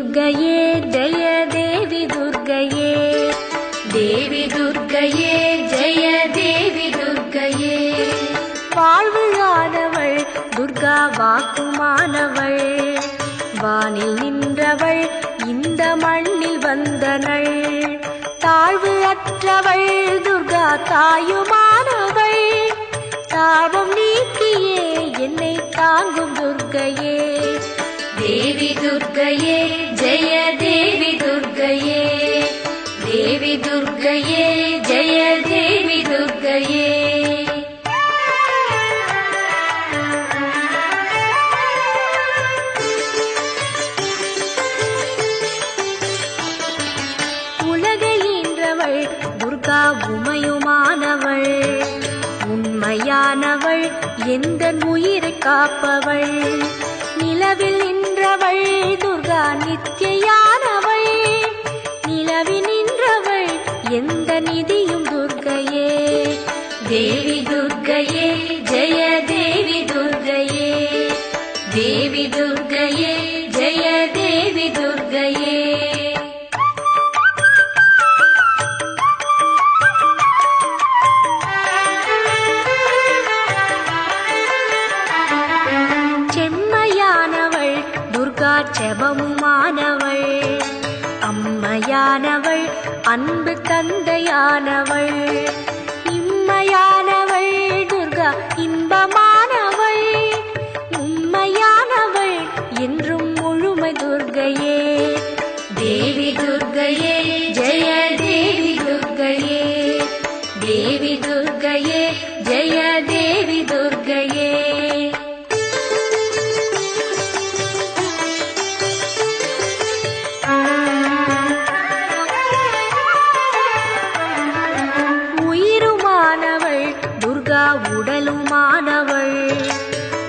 दुर्गये जय देवी दुर्गये देवी दुर्गये जय देवी दुर्गये வாழ்வானவள் துர்கா வாக்குமானவள் வானில் நின்றவள் இந்த மண்ணில் வந்தனள் தாழ்வு அற்றவள் துர்கா தாயுமானவள் தாபம் நீக்கியே என்னை தாங்கும் துர்கையே देवी दुर्गये जय देवी दुर्गये देवी दुर्गये जय देवी दुर्गये உலகை ஈன்றவள் துர்கா உமையுமானவள் உண்மையானவள் எந்தன் உயிரை காப்பவள் நிலவில் நின்றவள் துர்கா நித்யானவள் நிலவில் நின்றவள் எந்த நிதியும் துர்கையே தேவி துர்கையே ஜெய தேவி துர்கையே தேவி துர்கையே ஜெய தேவி துர்கையே செபமுமானவள் அம்மையானவள் அன்பு தந்தையானவள் இம்மையானவள் துர்கா இன்பமானவள் உண்மையானவள் என்றும் முழுமை துர்கையே தேவி துர்கையே ஜெய தேவி துர்கையே தேவி துர்கையே ஜெய தேவி துர்கையே உடலுமானவள்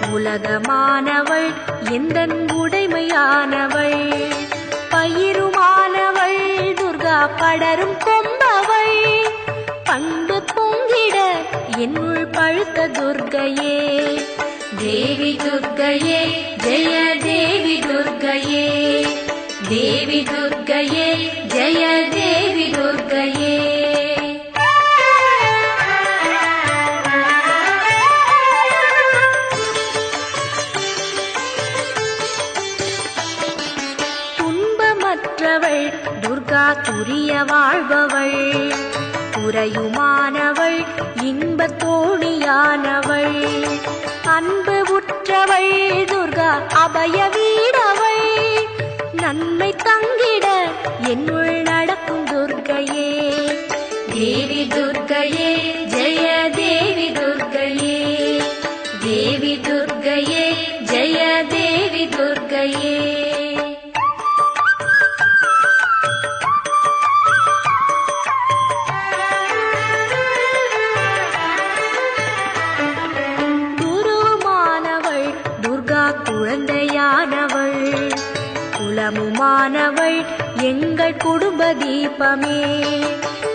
உலகமானவள் எந்தன் உடைமையானவள் பயிருமானவள் துர்கா படரும் கொம்பவள் பண்பு பொங்கிட என்னுள் பழுத்த துர்கையே தேவி துர்கையே ஜெய தேவி துர்கையே தேவி துர்கையே ஜெய தேவி துர்கையே துர்கா துரிய வாழ்பவள் துறையுமானவள் இன்பத் தோணியானவள் அன்பு உற்றவள் துர்கா அபய வீடவள் நன்மை தங்கிட என்னுள் நடக்கும் துர்கையே தேவி துர்கையே ஜெய தேவி துர்கையே தேவி துர்கையே ஜெய தேவி துர்கையே குழந்தையானவள் குலமுமானவள் எங்கள் குடும்ப தீபமே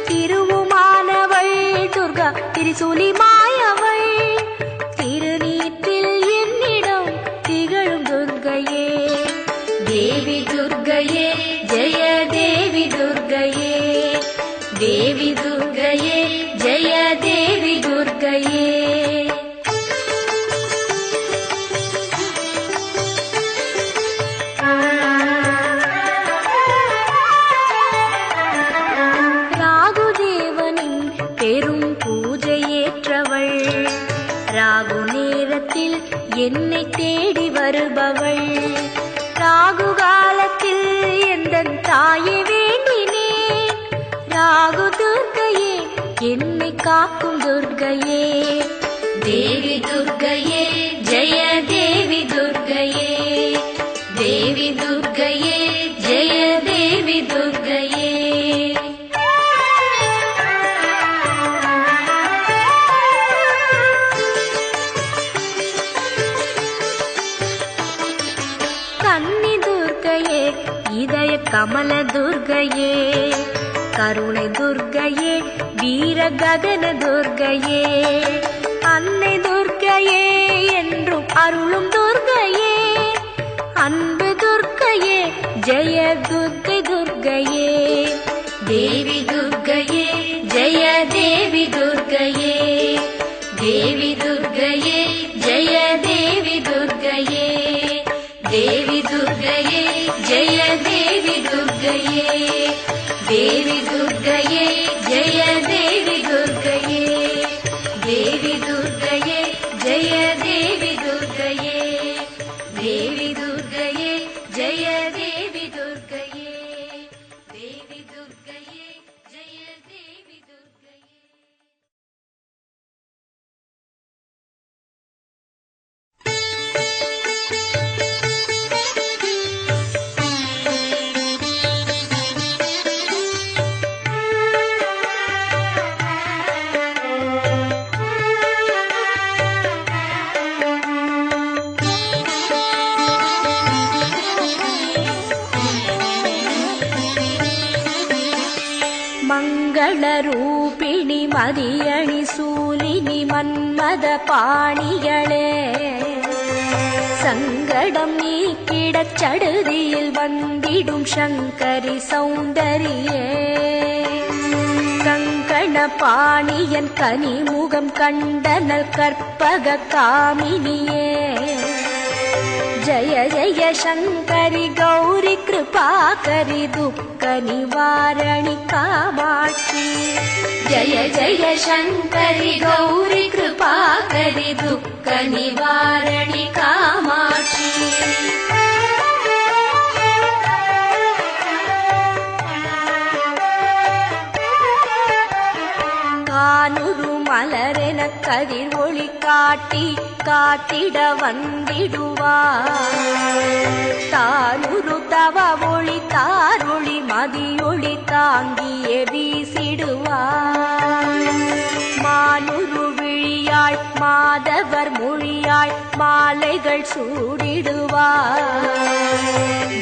திருவுமானவள் துர்கா திரிசூலி மாயவள் திருநீற்றில் என்னிடம் திகழும் துர்கையே தேவி துர்கையே ஜெய தேவி துர்கையே தேவி துர்கையே ஜெய தேவி துர்கையே ராகு நேரத்தில் என்னை தேடி வருபவள் ராகு காலத்தில் எந்தன் தாயை வேண்டினேன் ராகு துர்கையே என்னை காக்கும் துர்கையே தேவி துர்கையே ஜெய தேவி துர்கையே தேவி துர்கையே ஜெய தேவி துர்கையே கன்னி துர்கையே இதய கமல துர்கையே கருணை துர்கையே வீர ககன துர்கையே அன்னை துர்கையே என்றும் அருளும் துர்கையே அன்பு துர்கையே जय दुर्गे दुर्गये देवी दुर्गये जय देवी दुर्गये देवी दुर्गये जय देवी दुर्गये देवी दुर्गये जय देवी दुर्गये देवी दुर्गये जय देवी दुर्गये देवी दुर्गये जय देवी दुर्गये देवी दुर्गये जय देवी दुर्गये देवी दुर्गये जय देवी दुर्गये। मंगलरूपिणी मदियणि सूलिनि मन्मद पाणियळे சங்கடம் நீக்கிடச் சடுதியில் வந்திடும் சங்கரி சௌந்தரியே கங்கண பாணியன் கனிமுகம் கண்டனல் கற்பக காமினியே जय जय शंकरि गौरी कृपाकरि दुःख निवारणि कामाक्षी जय जय शंकरि गौरी कृपाकरि दुःख निवारणि कामाक्षी। கானுரு மலரென கதிர் ஒளி காட்டி காத்திட வந்திடுவார் தானுரு தவ ஒளி தாரொளி மதியொளி தாங்கியே வீசிடுவார் மானுரு விழியாள் மாதவர் மொழியாள் மாலைகள் சூடிடுவார்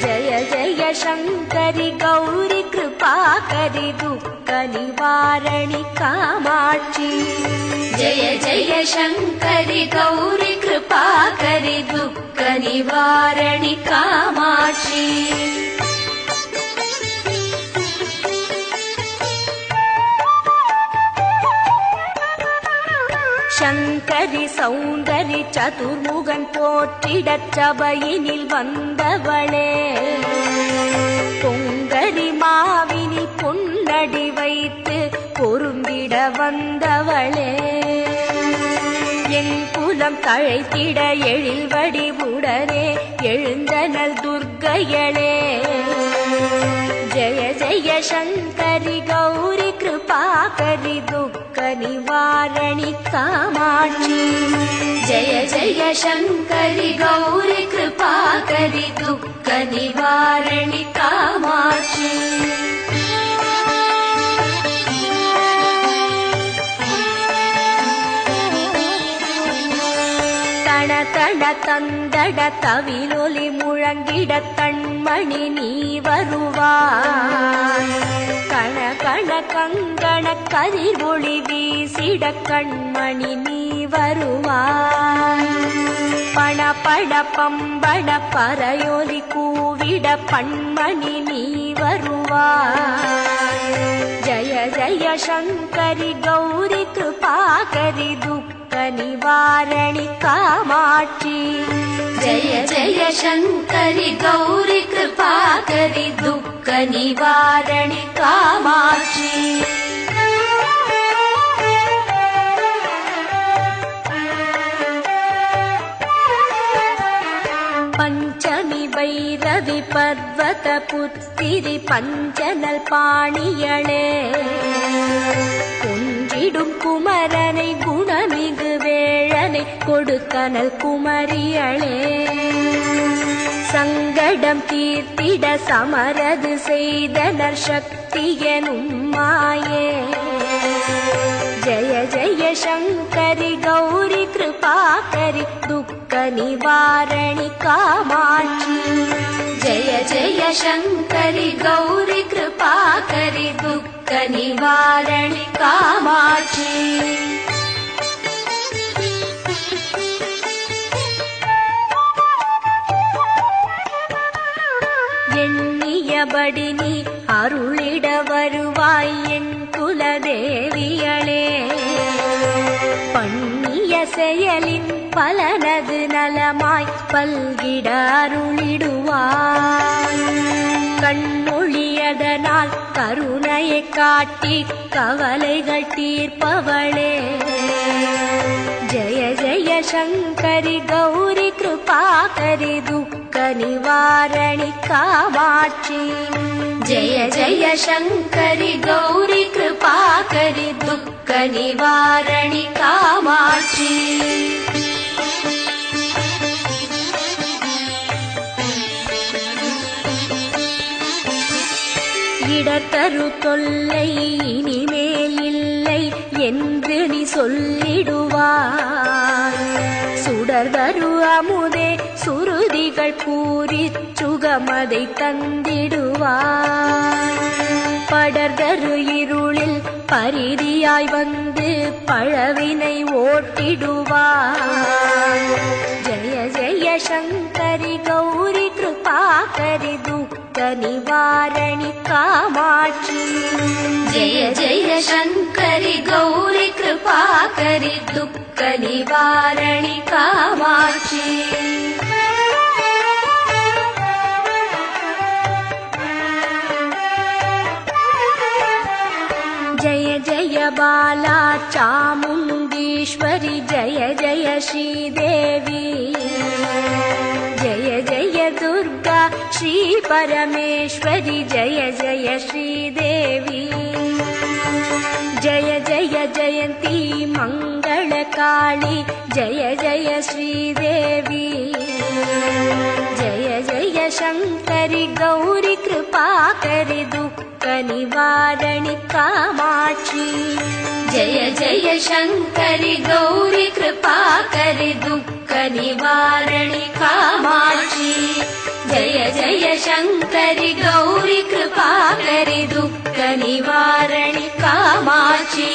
ஜய ஜய சங்கரி கௌரி कृपाकरि दुःख निवारणि कामाक्षी जय जय शंकरि गौरी कृपाकरि दुःख निवारणि कामाक्षी। शंकरि सौंदरि चतुर्मुगन போற்றிடச் சபையினில் வந்தவளே பொங்கரி மாவினி பொன்னடி வைத்து பொருந்திட வந்தவளே என் குலம் தழைத்திட எழில் வடிவுடனே எழுந்தனல் துர்க்கையளே जय जय शंकरि गौरी कृपाकरि दुःख निवारणि कामाक्षी जय जय शंकरि गौरी कृपाकरि दुःख निवारणि कामाक्षी। தண தண தந்தட தவிலொலி முழங்கிட கண்மணி நீ வருவாய் கண கண கங்கண கதிர் ஒளி வீசிட கண்மணி நீ வருவாய் பண பண பம்பண பறையொலி கூவிட பண்மணி நீ வருவாய் ஜய ஜய शंकरि गौरी कृपाकरि दुःख निवारणि कामाक्षी जय जय शंकरि गौरी कृपाकरि दुःख निवारणि कामाक्षी। पंचमी भैरवी पर्वत पुत्तिरि पंचनल पाणियळे குன்றிடும் குமரனை குணமிகு வேழனை கொடுக்கனல் குமரியளே சங்கடம் தீர்த்திட சமரது செய்தனர் சக்தியனும் மாயே जय जय शंकरि गौरी कृपाकरि दुःख निवारणि कामाक्षी जय जय शंकरि गौरी कृपाकरि दुःख निवारणि कामाक्षी। எண்ண எண்ணியபடி நீ அருளிட வருவாய் என் குலதேவியளே. பண்ணிய செயலின் பலனது நலமாய் பல்கிட அருளிடுவாய். கண்ணொழியதனால் கருணையை காட்டி கவலைகள் தீர்ப்பவளே. ஜய ஜய சங்கரி கௌரி கிருபாகரி துக்க நிவாரணி காமாட்சி. ஜய ஜய சங்கரி கௌரி கிருபாகரி துக்க நிவாரணி காமாட்சி. இடர்தரு தொல்லை இனிமேல் இல்லை என்று நீ சொல்லிடுவாய். சுடர்தரு அமுதே சுருதிகள் கூறி சுகமதை தந்திடுவாய். படர்தரு இருளில் பரிதியாய் வந்து பழவினை ஓட்டிடுவாய். ஜய ஜய சங்கரி கௌரி கிருபாகரி துக்க நிவாரணி காமாட்சி. ஜய ஜய சங்கரி கௌரி கிருபாகரி துக்க நிவாரணி காமாட்சி. जय जय बाला चामुण्डीश्वरी जय जय श्रीदेवी. जय जय दुर्गा श्री परमेश्वरी जय जय श्रीदेवी. जय जय जयन्ती मङ्गलकाली जय जय श्रीदेवी. जय जय शङ्करि गौरी कृपाकरि दुःख निवारणि कामाक्षी. जय जय शङ्करि गौरी कृपाकरि दुःख निवारणि कामाक्षी. जय जय शङ्करि गौरी कृपाकरि दुःख निवारणि कामाक्षी.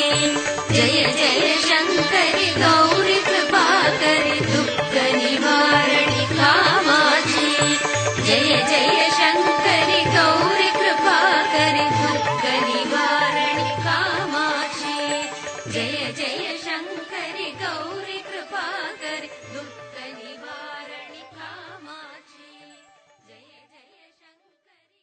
जय जय शङ्करि गौरी कृपाकरि दुःख निवारणि कामाक्षी. जय जय शङ्करि गौरी कृपाकरि दुःख निवारणि कामाक्षी. जय जय शङ्करि गौरी कृपाकरि दुःख निवारणि कामाक्षी. जय जय शङ्करि.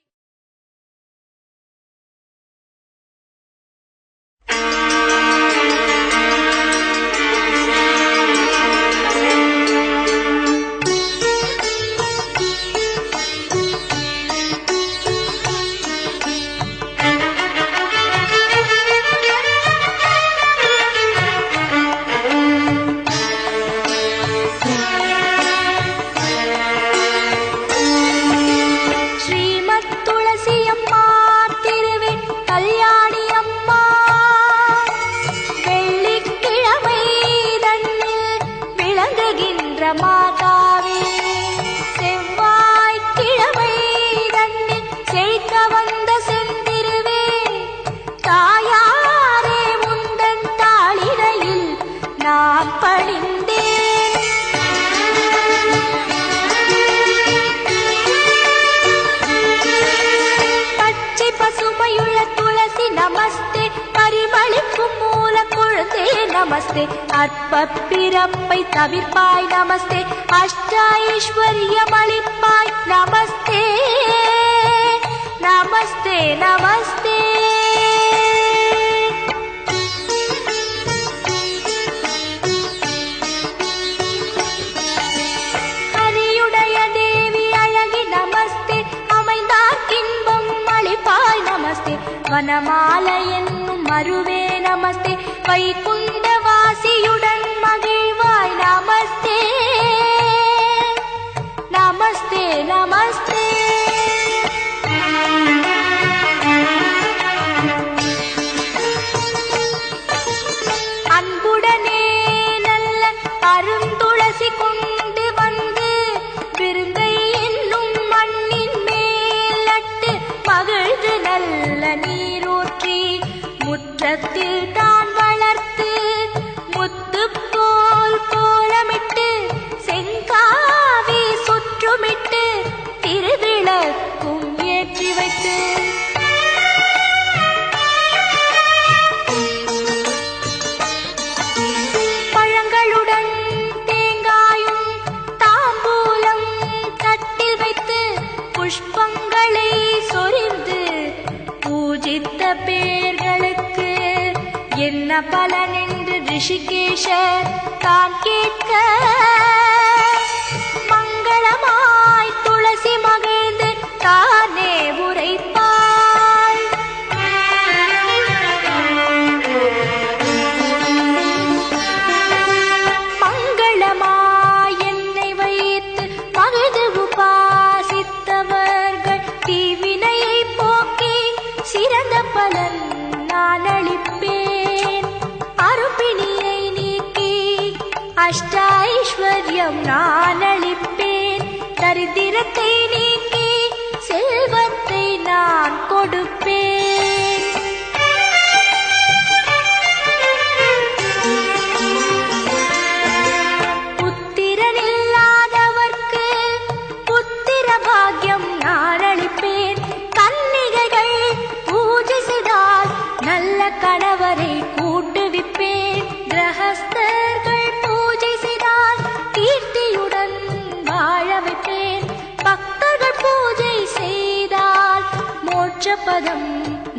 நமஸ்தே அற்பப்பிறப்பை தவிர்ப்பாய் நமஸ்தே அஷ்டைஸ்வர்யமளிப்பாய் நமஸ்தே நமஸ்தே நமஸ்தே. ஹரியுடைய தேவி அழகி நமஸ்தே அமைந்தார்க்கின்பம் அளிப்பாய் நமஸ்தே வனமாலை என்னும் மருவே நமஸ்தே வைகுண்டவாசியுடன் மகிழ்வாய் நமஸ்தே நமஸ்தே நமஸ்தே. அன்புடனே நல்ல அருந்துளசி கொண்டு வந்து விருந்தை என்னும் மண்ணின் மேல் நட்டு மகிழ்ந்து நல்ல நீரூற்றி முற்றத்தில் தான் வளர்த்து முத்து போல் கோலமிட்டு செங்காவி சுற்றுமிட்டு திருவிளக்கும் ஏற்றி வை வைத்து பழங்களுடன் தேங்காயும் தாம்பூலம் தட்டில் வைத்து புஷ்பங்களை சொரிந்து பூஜித்த பேர்களுக்கு என்ன பலன் என்று ரிஷிகேஷர் தான் கேட்க மங்களமாய் துளசி மகிழ்ந்து தானே உரைப்பாள். மங்களமாய் என்னை வைத்து மகிழ்ந்து உபாசித்தவர்கள் தீவினையை போக்கி சிறந்த பலன் நான் அளிப்பேன். அருப்பிணியை நீக்கி அஷ்டைஸ்வர்யம் நான் அளிப்பேன். தரித்திரத்தை நீக்கி செல்வத்தை நான் கொடுப்பேன். புத்திரனில்லாதவர்க்கு புத்திர பாக்கியம் நான் அளிப்பேன். கன்னிகைகள் பூஜை செய்தால் நல்ல கணவரை கூட்டுவிப்பேன். கிரகஸ்தர்கள் பூஜை செய்தால் கீர்த்தியுடன் வாழ வைப்பேன். பக்தர்கள் பூஜை செய்தால் மோட்ச பதம்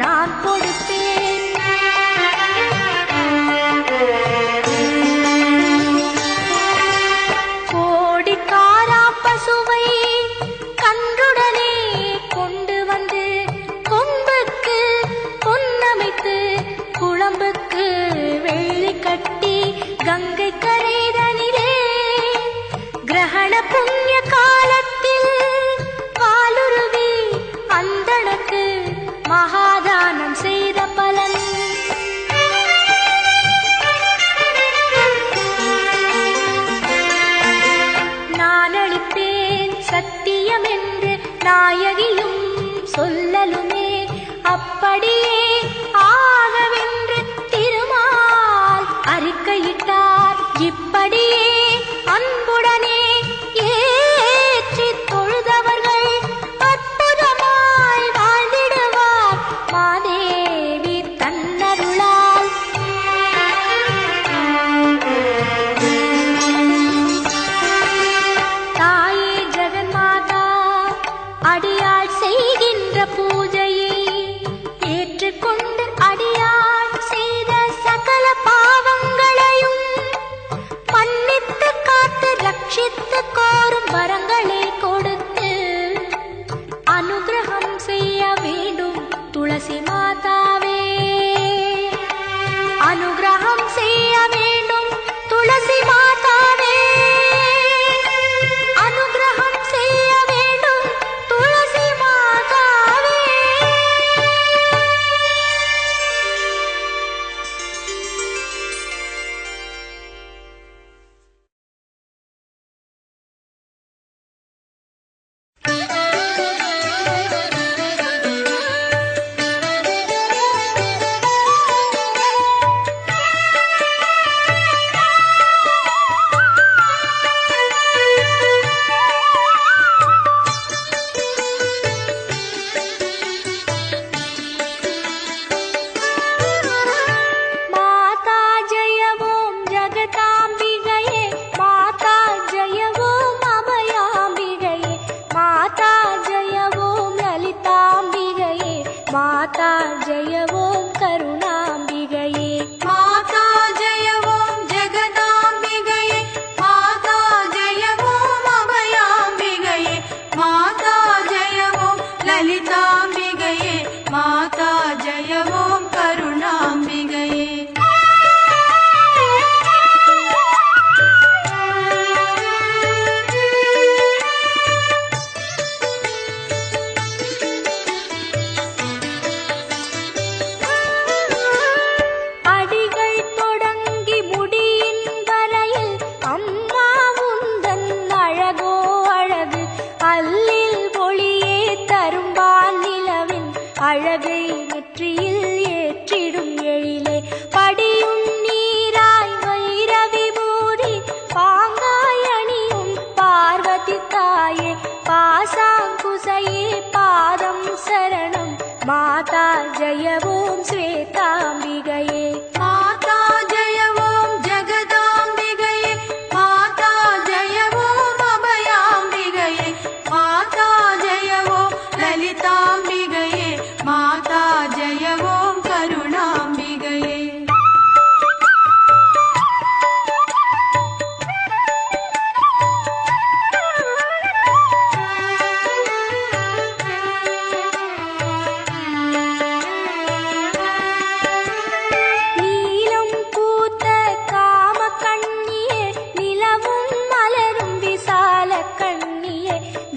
நான் கொடுப்பேன். கோடிக்காரா பசுவை கன்றுடனே கொண்டு வந்து கொம்புக்கு பொன்னமைத்து குழம்புக்கு வெள்ளி கட்டி கங்கை கரைதனிலே கிரகண புண்ணிய காலத்தில் வாலுருவி அந்தணக்கு மகாதானம் செய்த பலன். நான் அளிப்பேன் சத்தியம் என்று நாயகியும் சொல்லலுமே. அப்படியே ஆகவென்று திருமால் அறிக்கையிட்டார். இப்படியே அன்புடனே ஏற்றி தொழுதவர்கள் அற்புதமாய் வாழ்ந்திடுவார் மாதேவி தன்னருளால். தாயே ஜெகன்மாதா அடியாள் செய்கின்ற பூஜையை ஏற்றுக்கொண்டு அடியாள் செய்த சகல பாவங்களையும் மன்னித்து காத்து ரட்சித்து கோரும் வரங்களை கொடுத்து அனுகிரகம் செய்ய வேண்டும் துளசி மாதாவே. அனுகிரகம் செய்ய வேண்டும் துளசி மாதாவே. அனுகிரகம் செய்ய வேண்டும் துளசி மாதாவே. மாதா ஜெய ஓம் ஜகதாம்பிகையே. மாதா ஜெய ஓம் அபயாம்பிகையே. மாதா ஜெய ஓம் லலிதாம்பிகையே. மாதா ஜெய ஓம் கருணாம்பிகையே. மாதா ஜெய ஓம் ஜெகதாம்பிகையே. மாதா ஜெய ஓம் அபயாம்பிகையே. மாதா ஜெய ஓம் லலிதாம்பிகையே. மாதா ஜெய ஓம் கருணாம்பிகையே. அடிகள் தொடங்கி முடியின் வரையில் அம்மா உந்தன் அழகோ அழகு. அல்லில் ஒளியே தரும்பால் நிலவின் அழகை நெற்றியில் ஏற்றிடும் எழிலே. படியும் நீராய் வைரவி பூரி பாங்காய் அணியும் பார்வதி தாயே. பாசாங்குசையே பாதம் சரணம் மாதா ஜெய ஓம் ஸ்வேதாம்பிகையே. மாதா ஜெய ஓம் ஜெகதாம்பிகையே. மாதா ஜெய ஓம் அபயாம்பிகையே. மாதா ஜெய ஓம் லலிதாம்பிகையே. மாதா ஜெய ஓம் கருணாம்பிகையே.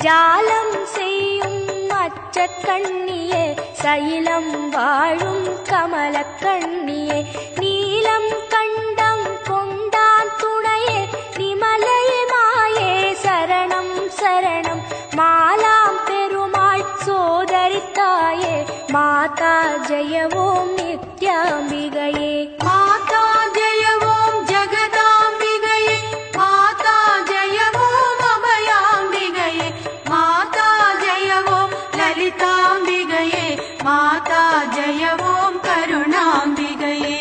ஜாலம் செய்யும் அச்சக்கண்ணியே, சைலம் வாழும் கமலக்கண்ணியே, நீலம் கண்டம் கொண்டான் துணையே, நிமலை மாயே சரணம் சரணம். மாலாம் பெருமாள் சோதரித்தாயே, மாதா ஜெய ஓம் நித்யாம்பிகையே. மாதா ஜெய ஓம் ஜெகதாம்பிகையே. மாதா ஜெய ஓம் அபயாம்பிகையே. மாதா ஜெய ஓம் லலிதாம்பிகையே. மாதா ஜெய ஓம் கருணாம்பிகையே.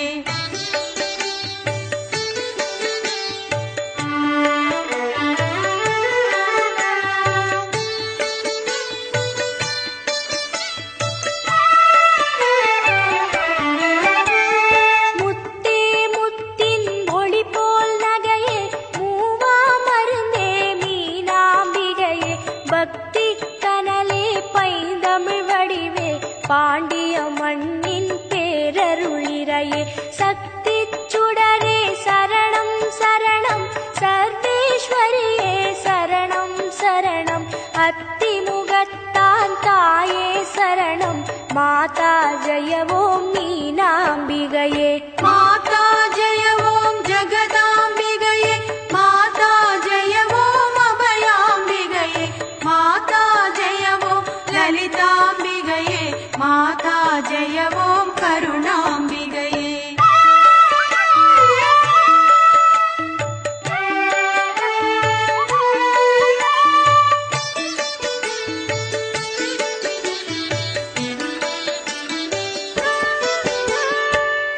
பாண்டிய மண்ணின் பேரருளிரையே, சக்தி சுடரே சரணம் சரணம். சர்வேஸ்வரியே சரணம் சரணம். அத்திமுகத்தான் தாயே சரணம். மாதா ஜெய ஓம் மீனாம்பிகையே. மாதா ஜெய ஓம் ஜெகதாம்பிகையே. மாதா ஜெய ஓம் அபயாம்பிகையே. மாதா ஜெய ஓம் லலிதாம்பிகையே. மாதா ஜெய ஓம் கருணாம்பிகையே.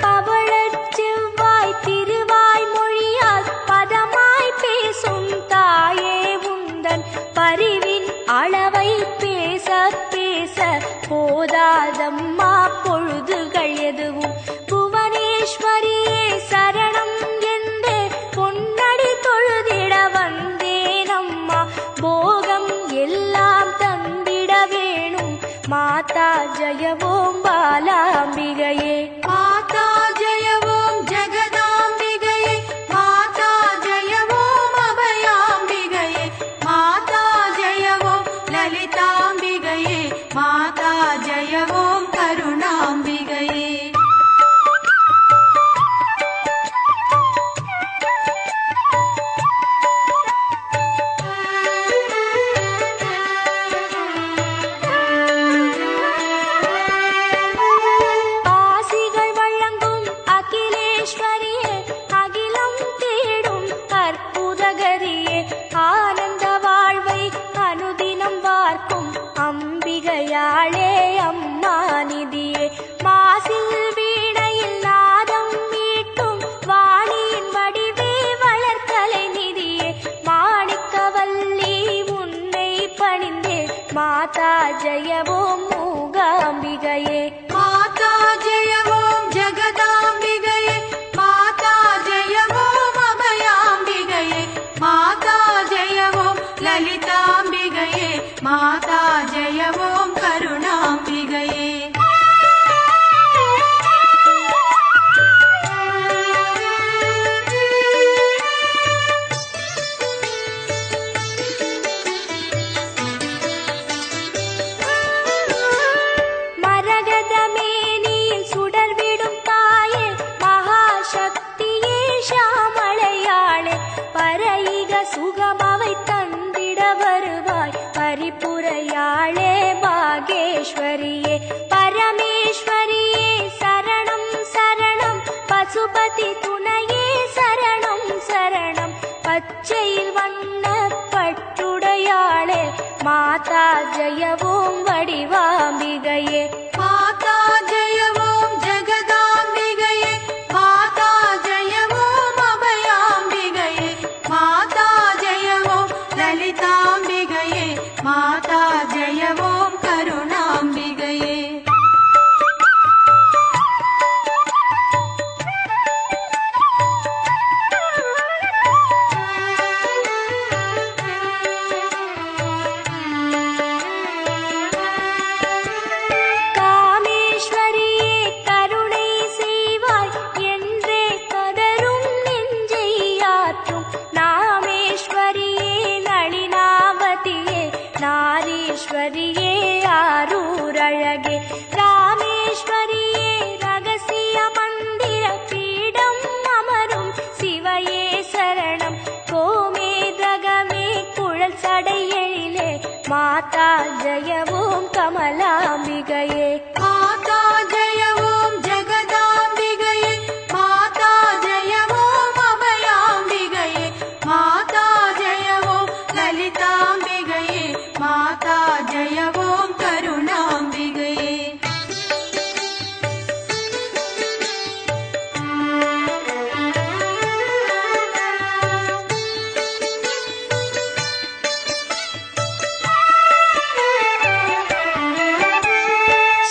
பவழச் செவ்வாய் திருவாய் மொழியால் பதமாய் பேசும் தாயே உந்தன் பரிவின் அளவை பேச பேச போதாதம்மா பொழுதுகள் எதுவும். புவனேஸ்வரியே சரணம் என்று பொன்னடி தொழுதிட வந்தேனம்மா. போகம் எல்லாம் தந்திட வேணும். மாதா ஜெய ஓம் பாலாம்பிகையே. மாதா ஜெய ஓம் ஜெகதாம்பிகையே. மாதா ஜெய ஓம் அபயாம்பிகையே. மாதா ஜெய ஓம் லலிதாம்பிகையே. மாதா ஜெய ஓம் கருணாம்பிகையே. ஆசிகள் வழங்கும் அகிலேஸ்வரியே, அகிலம் தேடும் அற்புதகரியே, ஆனந்த வாழ்வை அனுதினம் வார்க்கும் அம்பிகையாளே அம்மா நிதியே. மாசில் வீணையில் நாதம் மீட்டும் வாணியின் வடிவே வளர்க்கலை நிதியே. மாணிக்கவல்லி உன்னை பணிந்தே, மாதா ஜெய ஓம் மூகாம்பிகையே. மாதா ஜெய ஓம் ஜெகதாம்பிகையே. மாதா ஜெய ஓம் அபயாம்பிகையே. மாதா ஜெய ஓம் லலிதாம்பிகையே. மாதா ஜெய ஓம் கருணாம்பிகையே. மரகதமேனியில் சுடர்விடும் தாயே, மகாசக்தியே ஷாமளையாளே, பரையிக சுகமவை தந்திட வருவாய். பரிபுரையாளே பாகேஸ்வரியே, பரமேஸ்வரியே சரணம் சரணம். பசுபதி துணையே சரணம் சரணம். பச்சையில் வண்ண பட்டுடையாளே, மாதா ஜெய ஓம் வடிவாம்பிகையே. அழகே ராமேஸ்வரியே ரகசிய மந்திர பீடம் அமரும் சிவையே சரணம் கோமேதகமே குழல் சடையெழிலே மாதா ஜெய ஓம் கமலாம்பிகையே மாதா ஜெய ஓம் ஜெகதாம்பிகையே மாதா ஜெய ஓம் அபயாம்பிகையே மாதா ஜெய ஓம் லலிதாம்பிகையே மாதா ஜெய ஓம் கருணாம்பிகையே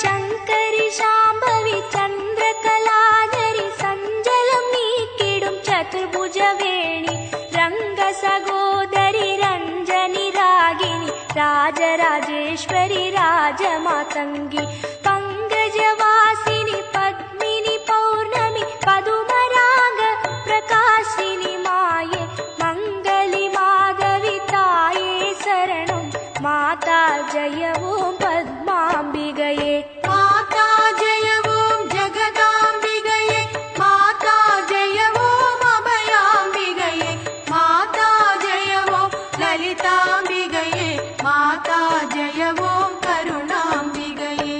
சங்கரி சாம்பவி சந்திரகலாதரி சஞ்சலம் நீக்கிடும் சதுர்புஜவேணி ரங்க சகோதரி ரஞ்சனி ராகினி ராஜராஜேஸ்வரி ராஜமாதங்கி பங்கஜவாசினி பத்மினி பௌர்ணமி பதுமராக பிரகாசினி மாயே மங்களி மாதவி தாயே சரணம் மாதா ஜெய ஓம் பத்மாம்பிகையே மாதா ஜெய ஓம் ஜெகதாம்பிகையே மாதா ஜெய ஓம் அபயாம்பிகையே மாதா ஜெய ஓம் லலிதாம்பிகையே மாதா ஜெய ஓம் கருணாம்பிகையே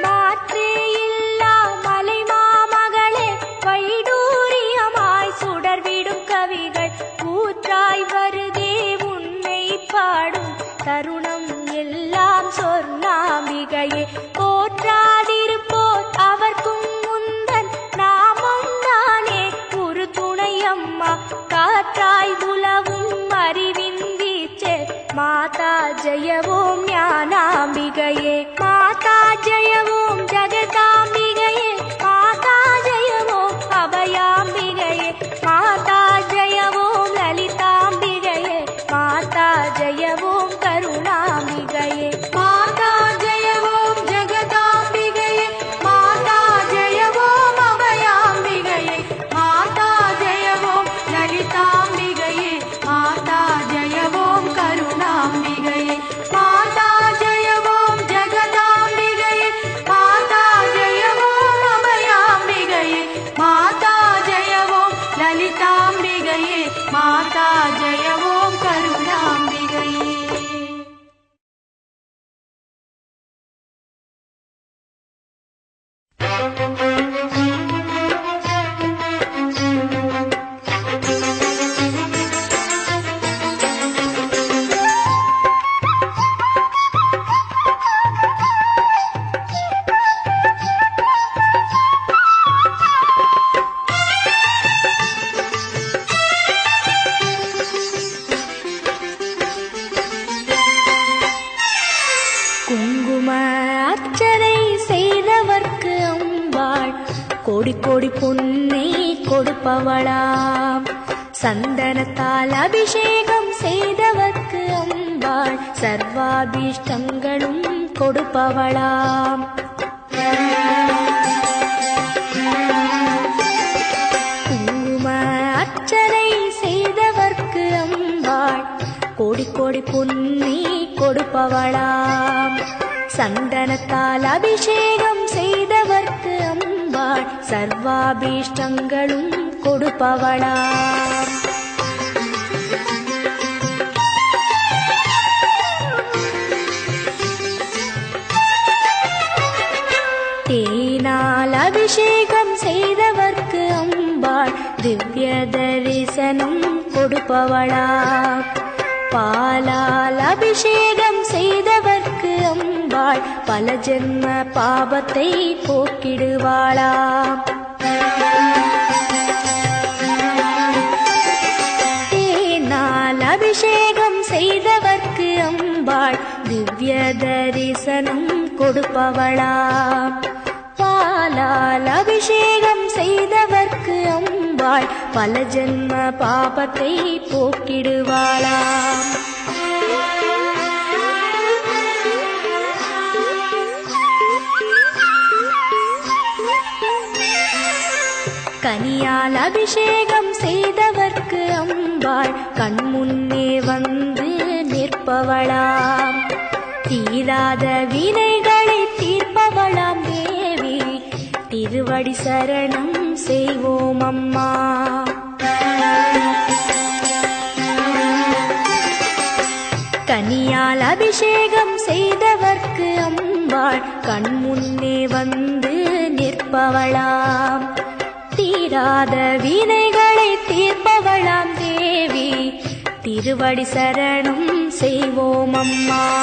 மாற்றே இல்லா மலை மாமகளே வைடூரியமாய் சுடர்விடும் கவிகள் கூற்றாய் வருதே உன்னை பாடும் தருணம் எல்லாம் சொர்ணாம்பிகையே போற்றாதிருப்போர் அவர்க்கும் முந்தன் நாமம் தானே ஒரு துணையம்மா காற்றாய் உலவும் அறிவின் வீச்சே மாதா ஜெய ஓம் ஞானாம்பிகையே மாதா ஜெய ஓம் ஜெகதாம்பிகையே மாதா ஜெய ஓம் அபயாம்பிகையே மாதா ஜெய ஓம் லலிதாம்பிகையே மாதா ஜெய ஓம் கருணாம்பிகையே மாதா ஜெய ஓம் ஜெகதாம்பிகையே மாதா ஜெய ஓம் அபயாம்பிகையே மாதா ஜெய ஓம் லலிதாம்பிகையே மாதா ஜெய ஓம் கருணாம்பிகையே மாதா ஜெய ஓம் ஜெகதாம்பிகையே மாதா ஜெய ஓம் அபயாம்பிகையே மாதா ஜெய ஓம் லலிதாம்பிகையே மாதா ஜெய ஓம் கருணாம்பிகையே குங்கும அர்ச்சனை செய்தவர்க்கு அம்பாள் கோடி கோடி பொன்னை கொடுப்பவளாம் சந்தனத்தால் அபிஷேகம் செய்தவர்க்கு அம்பாள் சர்வாபீஷ்டங்களும் கொடுப்பவளாம் குங்கும அர்ச்சனை செய்தவர்க்கு அம்பாள் கோடி கோடி பொன்னை கொடுப்பவளாம் சந்தனத்தால் அபிஷேகம் செய்தவர்க்கு அம்பாள் சர்வாபீஷ்டங்களும் கொடுப்பவளாம் தேனால் அபிஷேகம் செய்தவர்க்கு அம்பாள் திவ்ய தரிசனம் கொடுப்பவளாம் பாலால் அபிஷேகம் செய்தவர்க்கு அம்பாள் பல ஜென்ம பாபத்தை போக்கிடுவாளாம் தேனால் அபிஷேகம் செய்தவர்க்கு அம்பாள் திவ்ய தரிசனம் கொடுப்பவளாம் பாலால் அபிஷேகம் செய்தவர்க்கு அம்பாள் பல ஜென்ம பாபத்தை போக்கிடுவாளாம் கனியால் அபிஷேகம் செய்தவர்க்கு அம்பாள் கண்முன்னே வந்து நிற்பவளாம். தீராத வினைகளை தீர்ப்பவளாம் தேவி, திருவடி சரணம் செய்வோம் அம்மா. கனியால் அபிஷேகம் செய்தவர்க்கு அம்பாள் கண்முன்னே வந்து நிற்பவளாம். தீராத வினைகளை தீர்ப்பவளாம் தேவி, திருவடி சரணம் செய்வோம் அம்மா.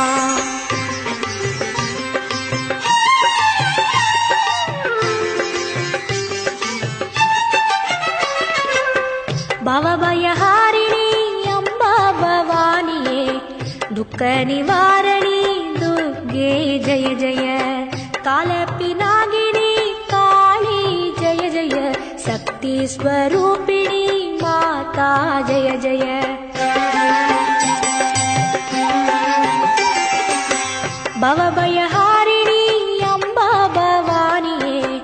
பவபயஹாரிணி அம்பா பவானியே, துக்க நிவாரணி துர்गे जय जय. कालपिनागिनी काली जय जय. शक्ति स्वरूपिणी माता जय जय. भवभयहारिणी अम्बा भवानिये,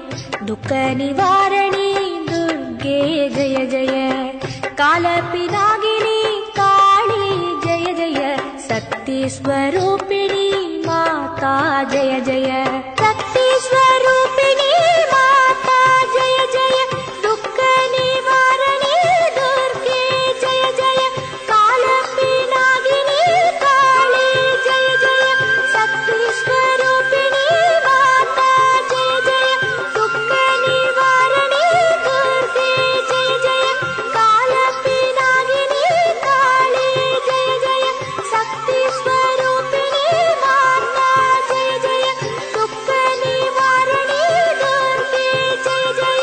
दुःख निवारणी दुर्गे जय जय. कालपिनागिनी काली जय जय. शक्ति स्वरूपिणी माता जय जय. शक्ति स्वरूपिणी माता जय जय. दुःख निवारणी दुर्गे जय जय. कालपिनागिनी काली जय जय. शक्ति स्वरूपिणी माता जय जय. दुःख निवारणी दुर्गे जय जय. कालपिनागिनी काली जय जय. शक्ति स्वरूपिणी माता जय जय. दुःख निवारणी दुर्गे जय जय.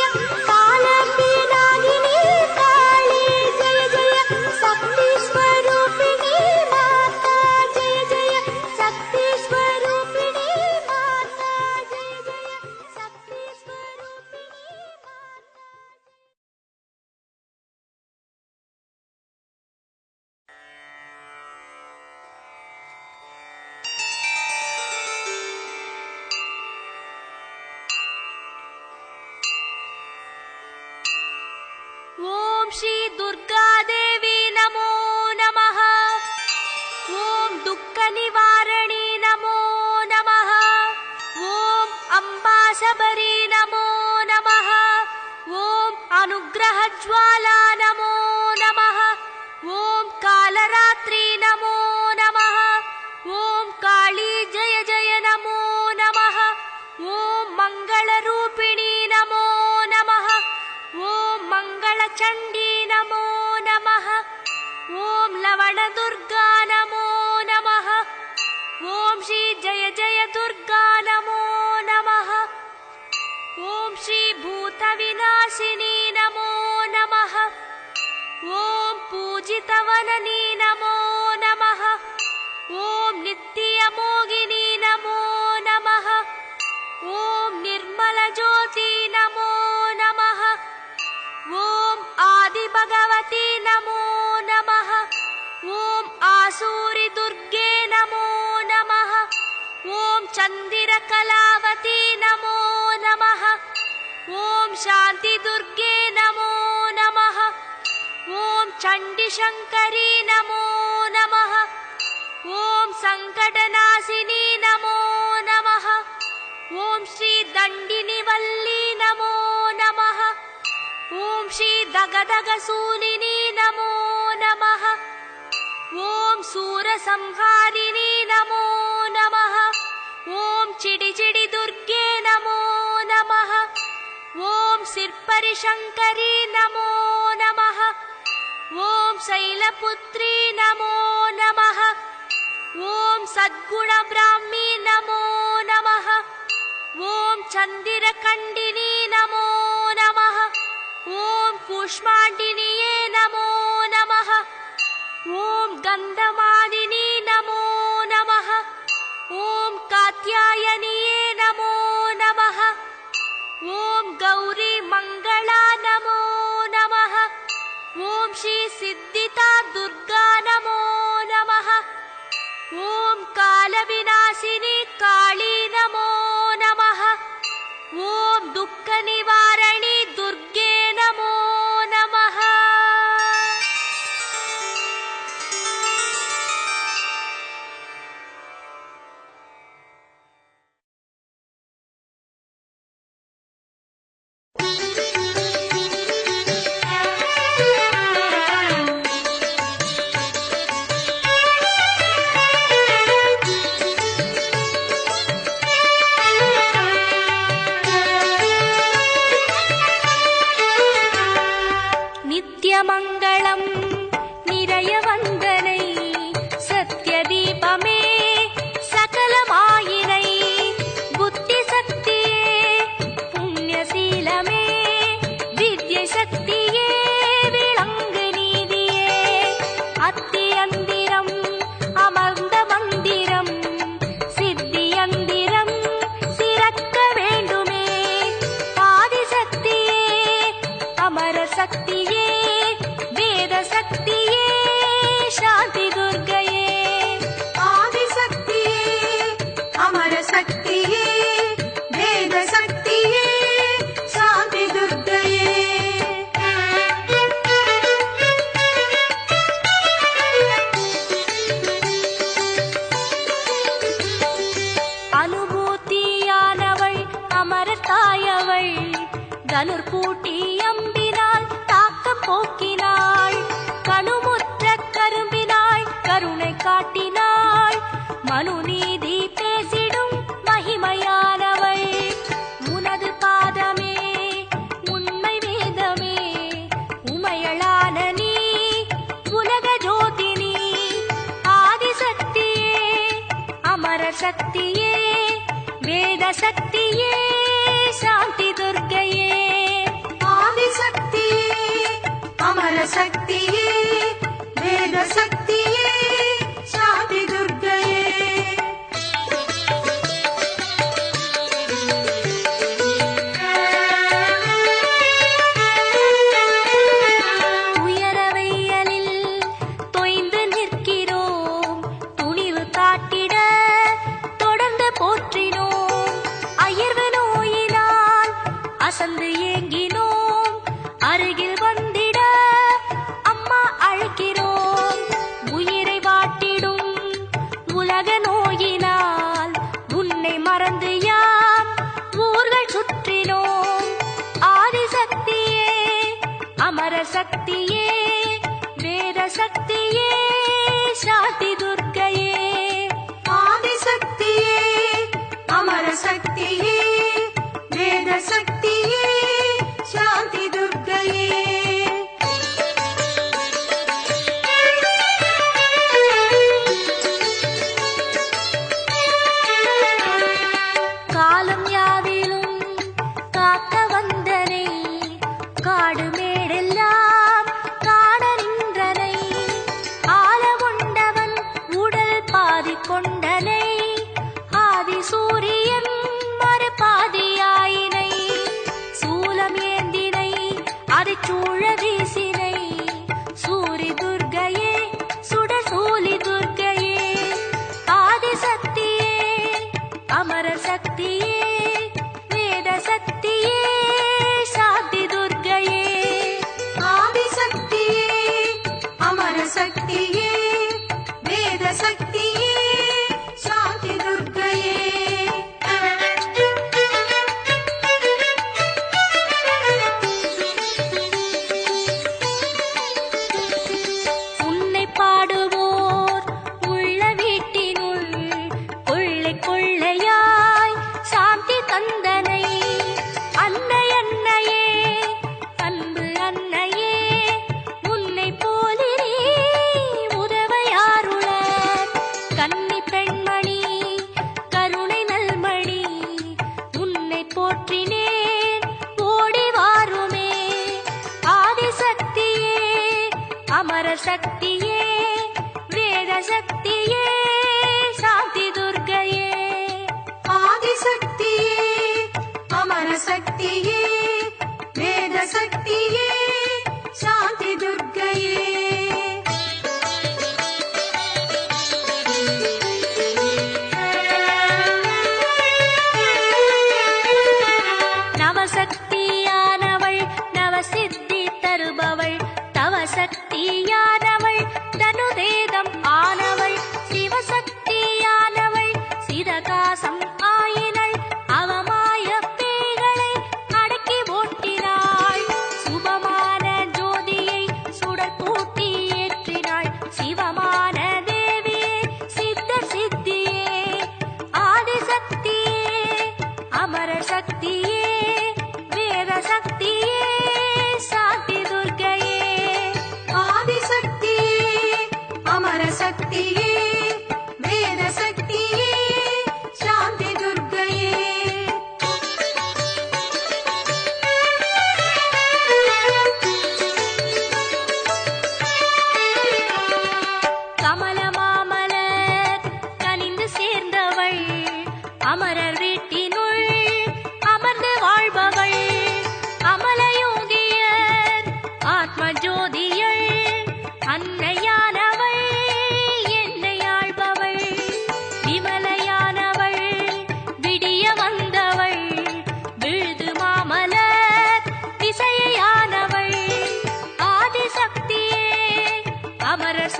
कालपिनागिनी काली जय जय. शक्ति स्वरूपिणी माता जय जय. शक्ति स्वरूपिणी माता जय जय. शक्ति स्वरूपिणी ओम श्री दुर्गा देवी नमो नमः. ओम दुःख निवारणी नमो नमः. ओम अम्बा शबरी नमो नमः. ओम अनुग्रह ज्वाला नमो नमः. ओम कालरात्रि नमो नमः. ओम काली जय जय नमो नमः. ओम मंगलरूपिणी नमो नमः. ओम मंगलचंडी नमो नमः. ओम लवणदुर्गा नमो नमः. ओम श्री जय जय दुर्गा नमो नमः. ओम श्री भूतविनाशिनी नमो नमः. ओम पूजितवननी नमो नमः. ओम नित्यमोगिनी नमो नमः. ओम निर्मलज्योति नमो नमः. ओम आदि भगवती नमो नमः. ओम आसूरी दुर्गे नमो नमः. ओम चंदिर कलावती नमो नमः. ओम शांति दुर्गे नमो नमः. ओम चंडी शंकरी नमो नमः. ओम संकटनाशिनी नमो नमः. ओम श्री दंडिनी वल्ली नमो नमः. ओम श्री दगदगसूलिनी नमो नमः. ओम सूरसंहारिणी नमो नमः. ओम चिडि चिडि दुर्गे नमो नमः. ओम सिर्परि शंकरी नमो नमः. ओम शैलपुत्री नमो नमः. ओम सद्गुण ब्राह्मी नमो नमः. ओम चंदिरकंडिनी नमो नमः. ओम कूष्मांडिनिये नमो नमः. ओम गंधमालिनी नमो नमः. ओम कात्यायनिये नमो नमः. ओम गौरी मंगला नमो नमः. ओम श्री सिद्धिता दुर्गा नमो नमः. ओम कालविनाशिनी काली नमो नमः. ओम दुःख निवारणी दुर्गे नमो மங்களம் நிறைய வந்தனை சத்ய தீபமே சகலமாயினை புத்தி சக்தியே புண்ணியசீலமே வித்யை சக்தியே விளங்கு நீதியே அத்தியந்திரம் அமர்ந்த மந்திரம் சித்தியந்திரம் சிறக்க வேண்டுமே ஆதிசக்தியே அமர சக்தியே வேத சக்தியே சாந்தி துர்க்கையே ஆதிசக்தியே அமர சக்தியே வேத சக்தியே சாந்தி துர்க்கையே அனுபூதியானவள் அமரர் தாயவள் தனுர் பூட்டி அம்பினாள் தாக்கம் போக்கினாள் கணுமுற்ற கரும்பினாள் கருணை காட்டினாள் மனுநீதி பேசிடும் மகிமையானவள் உனது பாதமே உண்மை வேதமே உமையளான நீ உலக ஜோதினி ஆதிசக்தியே அமர சக்தியே வேத சக்தியே சாந்தி துர்க்கையே ஆதிசக்தியே அமர சக்தியே வேத சக்தியே சாந்தி துர்க்கையே உயரவையலில் தொய்ந்து நிற்கிறோம் துணிவு காட்டிட தொடர்ந்து போற்றினோம் அயர்வு நோயினால் அசந்து ஏங்கினோம் அருகில் வந்திட அம்மா அழைக்கிறோம் உயிரை வாட்டிடும் உலக நோயினால் உன்னை மறந்து யாம் ஊர்கள் சுற்றினோம் ஆதிசக்தியே அமர சக்தியே வேத சக்தியே சாந்தி துர்க்கையே ஆதிசக்தியே அமர சக்தியே வேத சக்தியே சாந்தி துர்க்கையே காலம் யாவிலும் காக்க வந்தனை காடு மேடெல்லாம் காண நின்றனை ஆல கொண்டவன் உடல் பாதி கொண்டனை ஆதி சூரியன் மறுபாதியாயினை சூலம் ஏந்தினை அதை சூழ வீசினை சூரி துர்க்கையே சுட சூலி துர்க்கையே ஆதிசக்தியே அமர சக்தியே வேத சக்தியே சாந்தி துர்க்கையே ஆதிசக்தியே அமர சக்தியே வேத சக்தியே சாந்தி துர்க்கையே உன்னை பாடுவோர் உள்ள வீட்டினுள் கொள்ளை கொள்ளையாய் சாந்தி தந்தனை அன்னை அன்னையே அன்பு அன்னையே உன்னை போலிரே உதவையாருளர் கன்னி பெண்மணி கருணை நல்மணி உன்னை போற்றினேன் ஓடி வாருமே ஆதிசக்தியே அமர சக்தியே வேத சக்தியே சாந்தி துர்க்கையே ஆதிசக்தியே அமர சக்தியே வேத சக்தியே சாந்தி துர்க்கையே நவசக்தியானவள் நவசித்தி தருபவள் தவசக்தியானவள் தனுதேதம் ஆனவள் சிவசக்தியானவள் சிதகாசம் ஆயினள் அவமாய பேய்களை அடக்கி ஓட்டினாள் சுப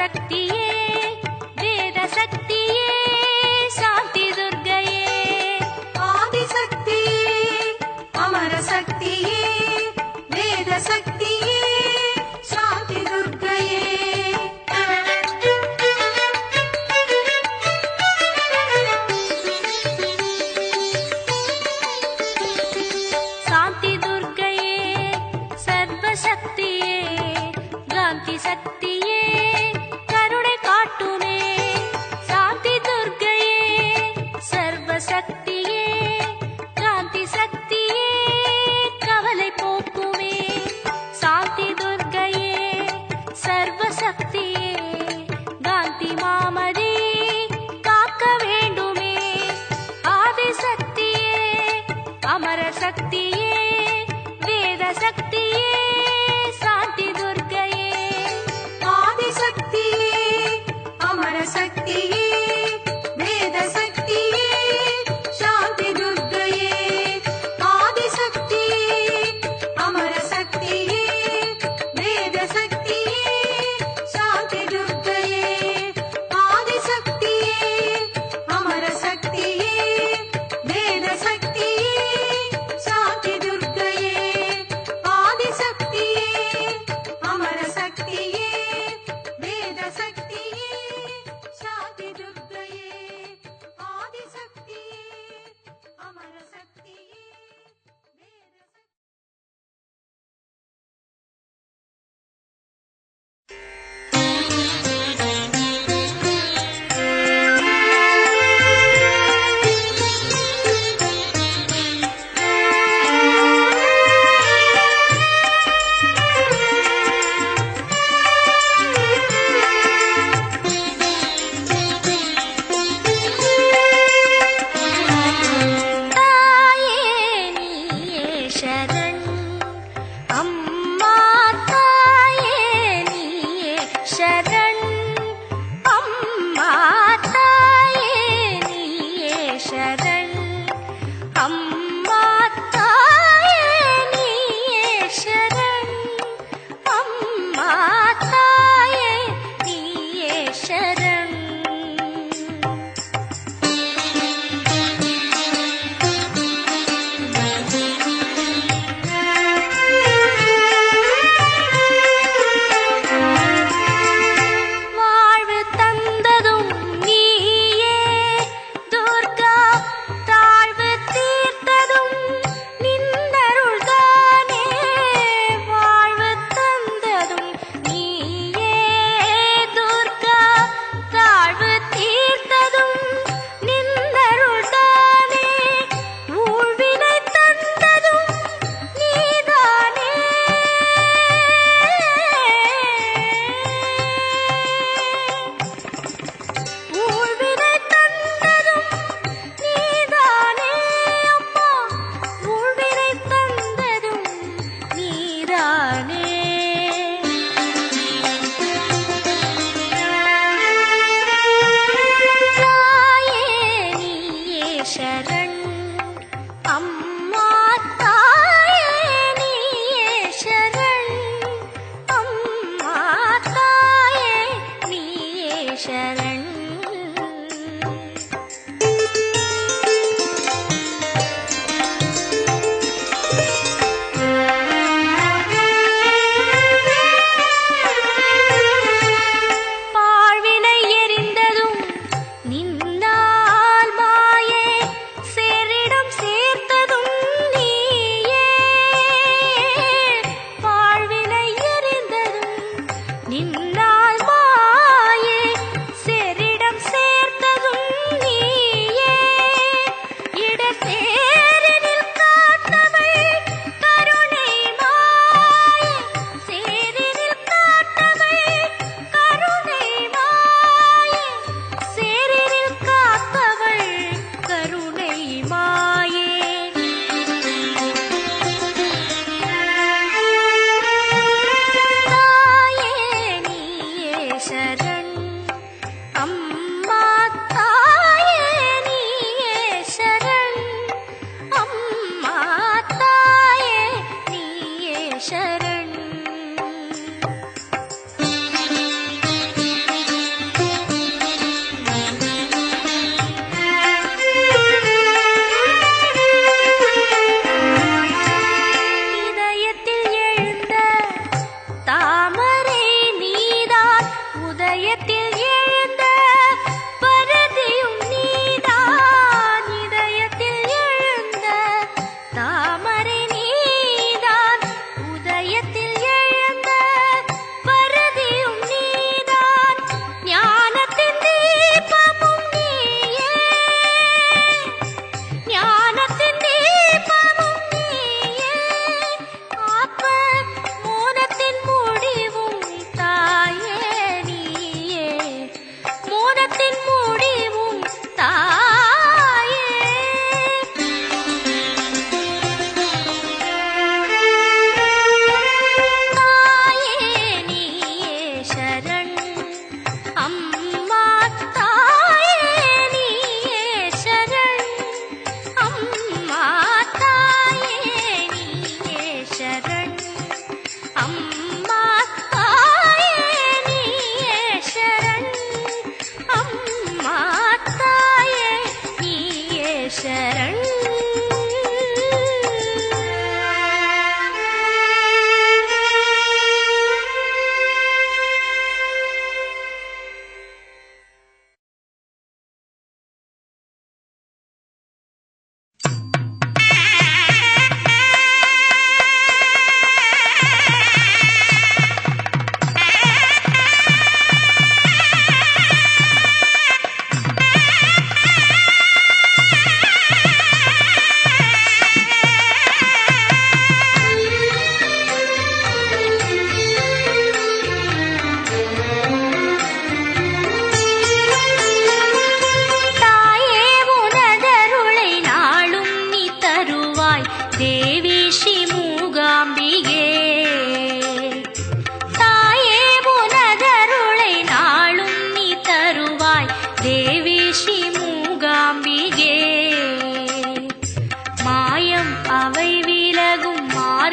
சக்தியே வேத சக்தியே சாந்தி துர்க்கையே ஆதிசக்தியே அமர சக்தியே வேத சக்தியே சாந்தி துர்க்கையே சாந்தி துர்க்கையே சர்வசக்தியே காந்தி சக்தியே கருணை காட்டுமே சாந்தி துர்க்கையே சர்வசக்தியே காந்தி சக்தியே கவலை போக்குமே சாந்தி துர்க்கையே சர்வசக்தியே காந்தி மாமதி காக்க வேண்டுமே ஆதிசக்தியே அமர சக்தியே வேத சக்தியே சாந்தி துர்க்கையே ஆதிசக்தியே அமர சக்தியே வேத சக்தியே சாந்தி துர்க்கையே ஆதிசக்தியே அமர சக்தியே வேத சக்தியே சாந்தி துர்க்கையே ஆதிசக்தியே அமர சக்தியே வேத சக்தியே சாந்தி துர்க்கையே ஆதிசக்தியே அமர சக்தியே வேத சக்தியே சாந்தி துர்க்கையே ஆதிசக்தியே அமர சக்தியே வேத சக்தியே தாயே நீயே சரண் அம்மா தாயே நீயே சரண் அம்மா தாயே நீயே சரண் அம்மா தாயே நீயே சரண் அம்மா தாயே நீயே சரண்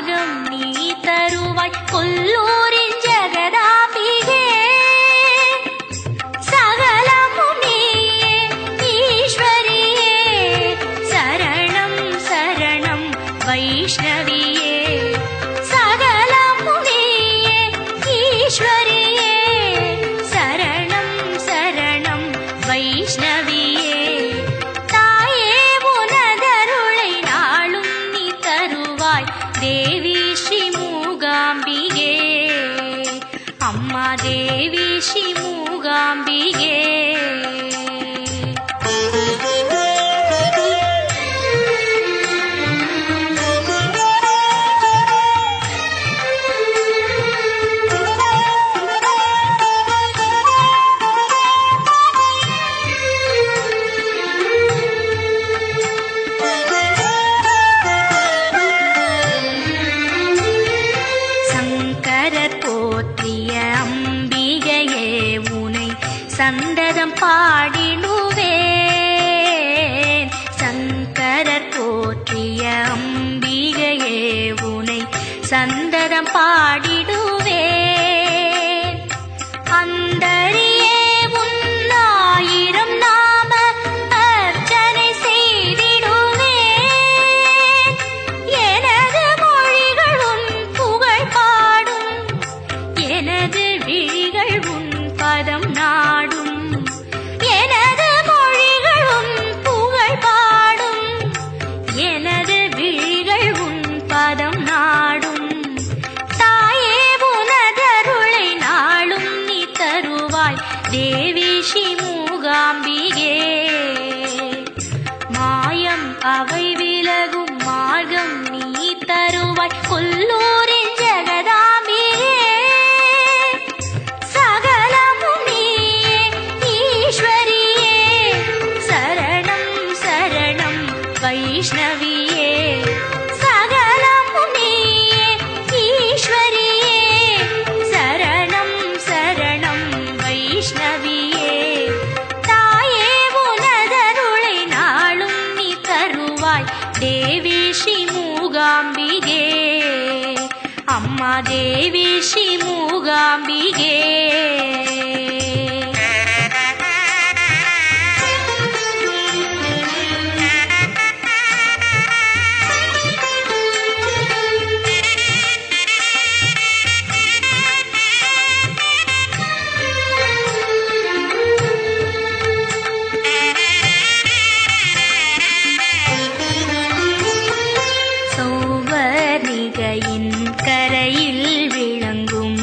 மார்க்கம் நீ தருவாய் கொல்லூரின் ஜெகதாம்பிகே. சகலமும் நீயே ஈஸ்வரியே, சரணம் சரணம் வைஷ்ணவியே. சகலமும் நீயே ஈஸ்வரியே, சரணம் சரணம் வைஷ்ணவியே. தாயே உனதருளை நாளும் நீ தருவாய் தேவி ஸ்ரீ மூகாம்பிகே. அம்மா தேவி ஸ்ரீ மூகாம்பிகே. போற்றிய அம்பிகையே உனை சந்ததம் பாடிடுவேன். சங்கரர் போற்றிய அம்பிகையே உனை சந்ததம் பாடிடுவேன். அந்தரியே உன்னாயிரம் நாம அர்ச்சனை செய்திடுவேன். எனது மொழிகள் உன் புகழ் பாடும், எனது விழிகள் உன் பதம் நாடும். எனது மொழிகள் உன் புகழ் பாடும், எனது விழிகள் உன் பதம் நாடும். தாயே உனதருளை நாளும் நீ தருவாய் தேவி ஸ்ரீ மூகாம்பிகே. மாயம் அவை விலகும் மார்க்கம் நீ தருவாய் கொல்லூரின் ஜெகதாம்பிகே. சகலமும் நீயே ஈஸ்வரியே, சரணம் சரணம் வைஷ்ணவியே. சகலமும் நீயே ஈஸ்வரியே, சரணம் சரணம் வைஷ்ணவியே. தாயே உனதருளை நாளும் நீ தருவாய் தேவி ஸ்ரீ மூகாம்பிகே. அம்மா தேவி ஸ்ரீ மூகாம்பிகே. சௌவர்ணிகையின் கரையில் விளங்கும்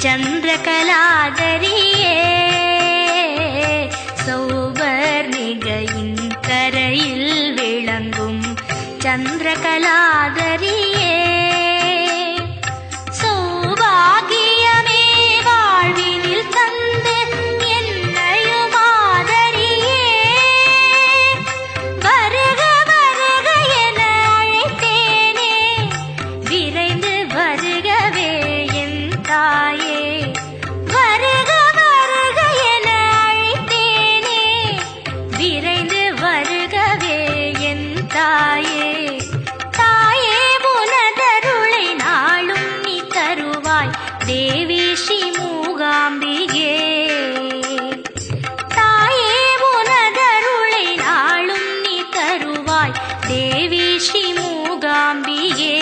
சந்திரகலாதரியே. சௌவர்ணிகையின் கரையில் விளங்கும் சந்திரகலாதரியே. சௌபாகியமே வாழ்வினில் தந்து என்னையும் ஆதரியே. வருக வருக என அழைத்தேனே, விரைந்து வருகவே என் தாயே. வருக வருக என அழைத்தேனே, விரைந்து வருகவே என் தாயே. தாயே உனதருளை நாளும் நீ தருவாய் தேவி ஸ்ரீ மூகாம்பிகே. தாயே உனதருளை நாளும் நீ தருவாய் தேவி ஸ்ரீ மூகாம்பிகே.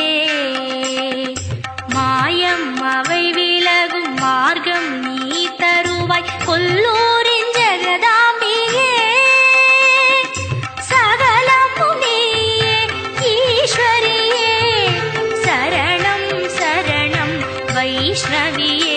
மாயம் அவை விலகும் மார்க்கம் நீ தருவாய் கொல்லூரின் ஜெகதாம்பிகே. சகலமும் நீயே ஈஸ்வரியே, சரணம் சரணம் வைஷ்ணவியே.